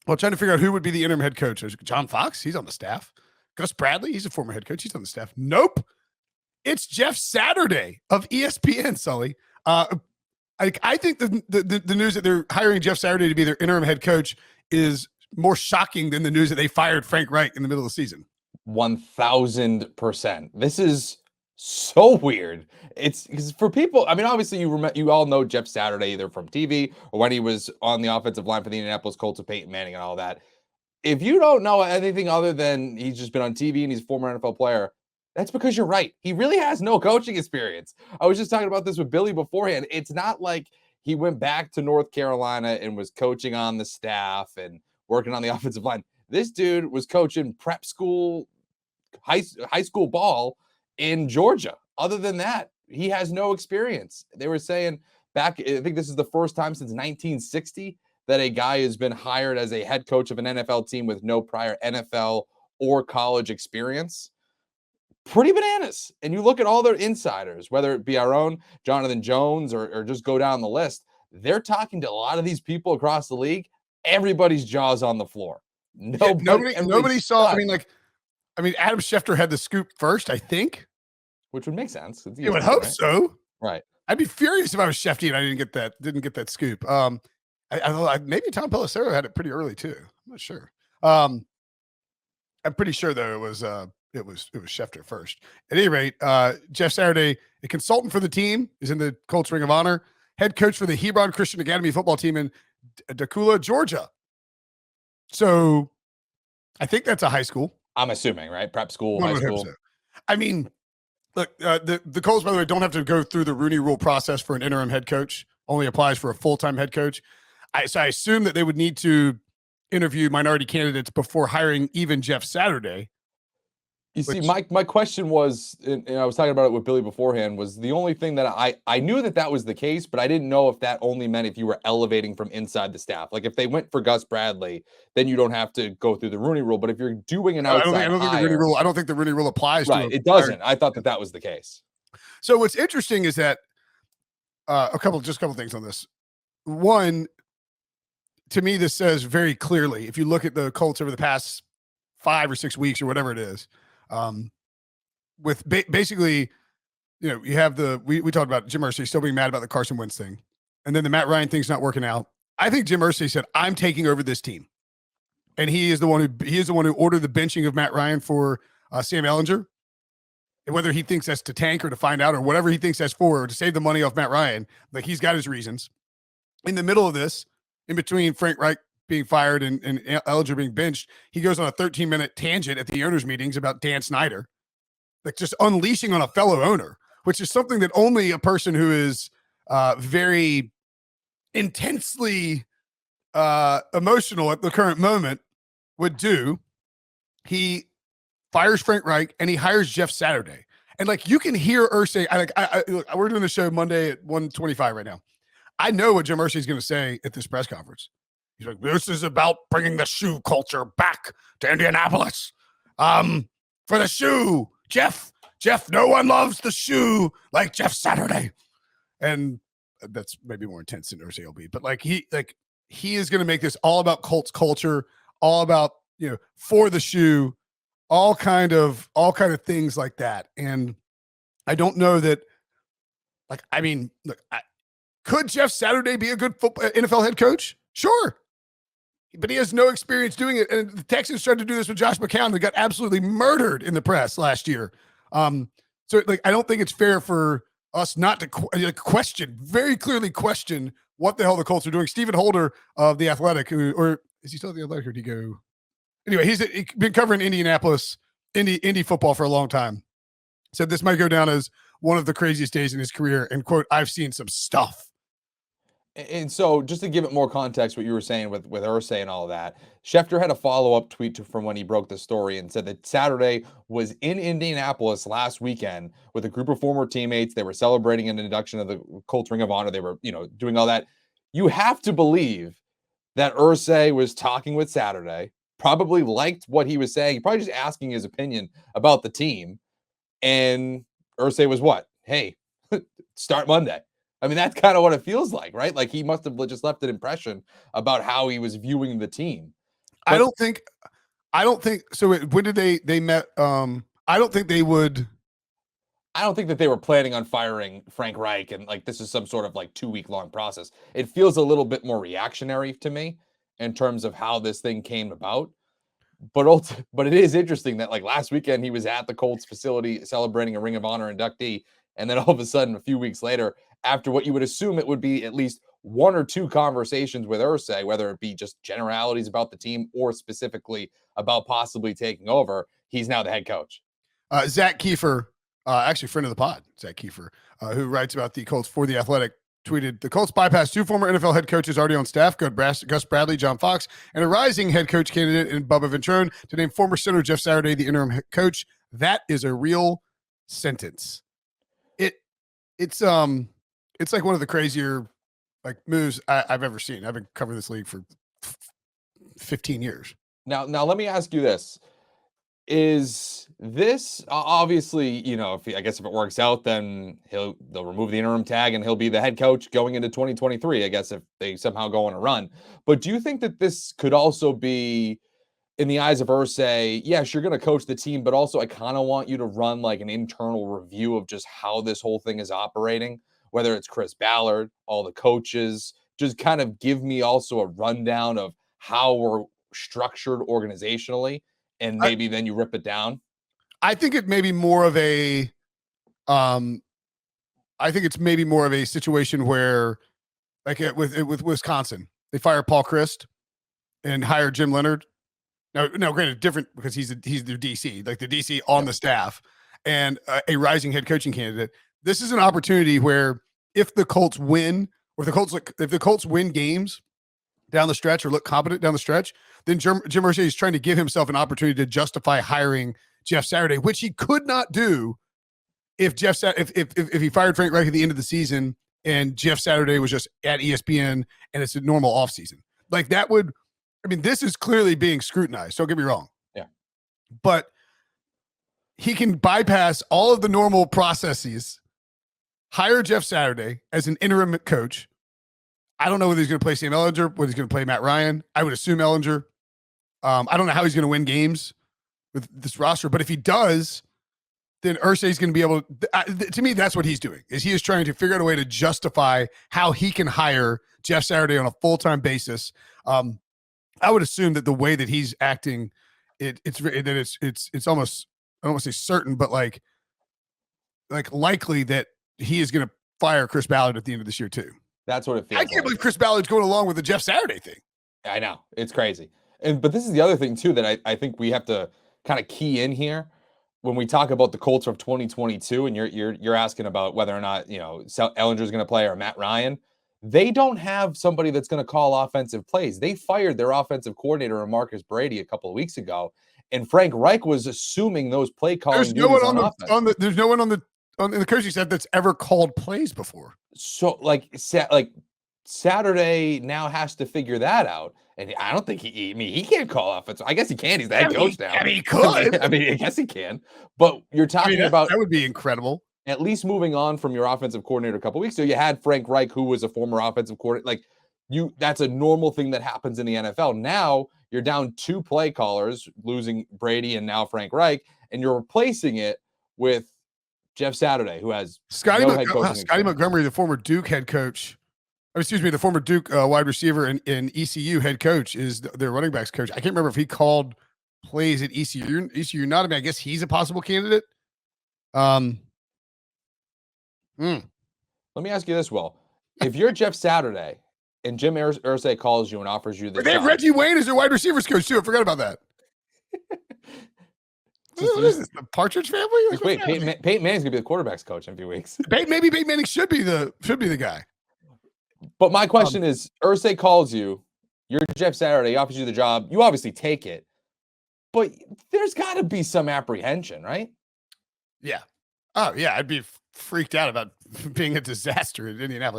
Well, trying to figure out who would be the interim head coach. There's John Fox. He's on the staff. Gus Bradley. He's a former head coach. He's on the staff. Nope. It's Jeff Saturday of ESPN, Sully. I think the news that they're hiring Jeff Saturday to be their interim head coach is more shocking than the news that they fired Frank Reich in the middle of the season. 1000%. This is so weird. It's because for people, I mean, obviously you all know Jeff Saturday either from TV or when he was on the offensive line for the Indianapolis Colts with Peyton Manning and all that. If you don't know anything other than he's just been on TV and he's a former NFL player, that's because you're right. He really has no coaching experience. I was just talking about this with Billy beforehand. It's not like he went back to North Carolina and was coaching on the staff and working on the offensive line. This dude was coaching prep school, high school ball in Georgia. Other than that, he has no experience. They were saying back, I think this is the first time since 1960 that a guy has been hired as a head coach of an NFL team with no prior NFL or college experience. Pretty bananas. And you look at all their insiders, whether it be our own Jonathan Jones or just go down the list, they're talking to a lot of these people across the league. Everybody's jaws on the floor. Nobody saw. I mean, Adam Schefter had the scoop first, I think, which would make sense. You would hope so, right? I'd be furious if I was Schefter and I didn't get that scoop. Maybe Tom Pelissero had it pretty early too. I'm not sure. I'm pretty sure though it was Schefter first. At any rate, Jeff Saturday, a consultant for the team, is in the Colts Ring of Honor. Head coach for the Hebron Christian Academy football team in Dacula, Georgia. So, I think that's a high school. I'm assuming, right? Prep school, high school. So. I mean, look, the Colts, by the way, don't have to go through the Rooney Rule process for an interim head coach. Only applies for a full-time head coach. So I assume that they would need to interview minority candidates before hiring even Jeff Saturday. You see, my question was, and I was talking about it with Billy beforehand, was the only thing that I knew that was the case, but I didn't know if that only meant if you were elevating from inside the staff. Like if they went for Gus Bradley, then you don't have to go through the Rooney Rule. But if you're doing an outside I don't think the Rooney Rule applies. Right, it doesn't. I thought that was the case. So what's interesting is that a couple things on this. One, to me, this says very clearly, if you look at the Colts over the past 5 or 6 weeks or whatever it is, with basically, you have we talked about Jim Irsay still being mad about the Carson Wentz thing, and then the Matt Ryan thing's not working out. I think Jim Irsay said, "I'm taking over this team," and he is the one who ordered the benching of Matt Ryan for Sam Ehlinger. And whether he thinks that's to tank or to find out or whatever he thinks that's for, or to save the money off Matt Ryan, like he's got his reasons. In the middle of this, in between Frank Reich being fired and Ehlinger being benched, he goes on a 13-minute tangent at the owners' meetings about Dan Snyder, like just unleashing on a fellow owner, which is something that only a person who is very intensely emotional at the current moment would do. He fires Frank Reich and he hires Jeff Saturday. And like you can hear Irsay, look, we're doing the show Monday at 1:25 right now. I know what Jim Irsay is going to say at this press conference. He's like, this is about bringing the shoe culture back to Indianapolis. For the shoe, Jeff, no one loves the shoe like Jeff Saturday. And that's maybe more intense than Irsay will be. But he is going to make this all about Colts culture, all about, for the shoe, all kind of things like that. And I don't know that, could Jeff Saturday be a good NFL head coach? Sure. But he has no experience doing it. And the Texans tried to do this with Josh McCown. They got absolutely murdered in the press last year. So I don't think it's fair for us not to very clearly question what the hell the Colts are doing. Stephen Holder of The Athletic, or is he still at The Athletic or did he go? Anyway, he's been covering Indianapolis, Indy football for a long time. Said this might go down as one of the craziest days in his career. And quote, I've seen some stuff. And so just to give it more context, what you were saying with Irsay and all of that, Schefter had a follow-up tweet from when he broke the story and said that Saturday was in Indianapolis last weekend with a group of former teammates. They were celebrating an induction of the Colts Ring of Honor. They were, doing all that. You have to believe that Irsay was talking with Saturday, probably liked what he was saying, probably just asking his opinion about the team. And Irsay was what? Hey, start Monday. I mean, that's kind of what it feels like, right? Like he must have just left an impression about how he was viewing the team. I don't think so. When did they met? I don't think they would. I don't think that they were planning on firing Frank Reich and like this is some sort of like 2-week long process. It feels a little bit more reactionary to me in terms of how this thing came about. But it is interesting that like last weekend he was at the Colts facility celebrating a Ring of Honor inductee, and then all of a sudden a few weeks later, after what you would assume it would be at least 1 or 2 conversations with Irsay, whether it be just generalities about the team or specifically about possibly taking over, he's now the head coach. Zach Kiefer, actually friend of the pod, Zach Kiefer, who writes about the Colts for The Athletic, tweeted, the Colts bypassed 2 former NFL head coaches already on staff, Gus Bradley, John Fox, and a rising head coach candidate in Bubba Ventrone to name former center Jeff Saturday the interim head coach. That is a real sentence. It's like one of the crazier like moves I've ever seen. I've been covering this league for 15 years. Now let me ask you this. Is this obviously, I guess if it works out, then they'll remove the interim tag and he'll be the head coach going into 2023, I guess, if they somehow go on a run. But do you think that this could also be, in the eyes of Irsay, yes, you're going to coach the team, but also I kind of want you to run like an internal review of just how this whole thing is operating, whether it's Chris Ballard, all the coaches, just kind of give me also a rundown of how we're structured organizationally. And maybe then you rip it down. I think it may be more of a, I think it's maybe more of a situation where, like with Wisconsin, they fire Paul Chryst and hire Jim Leonard. No, granted, different because he's their DC, like the DC on the staff, and a rising head coaching candidate. This is an opportunity where if the Colts win, or if the Colts win games down the stretch or look competent down the stretch, then Jim Irsay is trying to give himself an opportunity to justify hiring Jeff Saturday, which he could not do if if he fired Frank Reich at the end of the season and Jeff Saturday was just at ESPN and it's a normal offseason. Like that would, I mean, this is clearly being scrutinized. Don't get me wrong. Yeah. But he can bypass all of the normal processes, hire Jeff Saturday as an interim coach. I don't know whether he's going to play Sam Ehlinger, whether he's going to play Matt Ryan. I would assume Ehlinger. I don't know how he's going to win games with this roster, but if he does, then Irsay is going to be able to me, that's what he's doing, is he is trying to figure out a way to justify how he can hire Jeff Saturday on a full-time basis. I would assume that the way that he's acting, it's almost, I don't want to say certain, but like likely that he is going to fire Chris Ballard at the end of this year too. That's what it feels like. I can't believe Chris Ballard's going along with the Jeff Saturday thing. I know. It's crazy. But this is the other thing too that I think we have to kind of key in here when we talk about the Colts of 2022, and you're asking about whether or not, Ehlinger's going to play or Matt Ryan. They don't have somebody that's going to call offensive plays. They fired their offensive coordinator, Marcus Brady, a couple of weeks ago, and Frank Reich was assuming those play calling. There's no one there's no one on the coaching staff that's ever called plays before. So Saturday now has to figure that out. And I don't think he can't call offense. I guess he can. He's the head coach now. I mean, he could. I guess he can. But you're talking about that would be incredible. At least moving on from your offensive coordinator a couple of weeks ago, you had Frank Reich, who was a former offensive coordinator. That's a normal thing that happens in the NFL. Now you're down 2 play callers, losing Brady and now Frank Reich, and you're replacing it with Jeff Saturday, who has Scotty Montgomery, the former Duke head coach. The former Duke wide receiver and ECU head coach is their running backs coach. I can't remember if he called plays at ECU. ECU not. I mean, I guess he's a possible candidate. Let me ask you this, Will. If you're Jeff Saturday and Jim Irsay calls you and offers you this, they have Reggie Wayne as their wide receivers coach too. I forgot about that. What is this, the Partridge Family? Wait, Peyton Manning's gonna be the quarterback's coach in a few weeks. Maybe Peyton Manning should be the guy. But my question is, Irsay calls you, you're Jeff Saturday, he offers you the job, you obviously take it, but there's got to be some apprehension, right? Yeah. Oh yeah, I'd be freaked out about being a disaster in Indianapolis.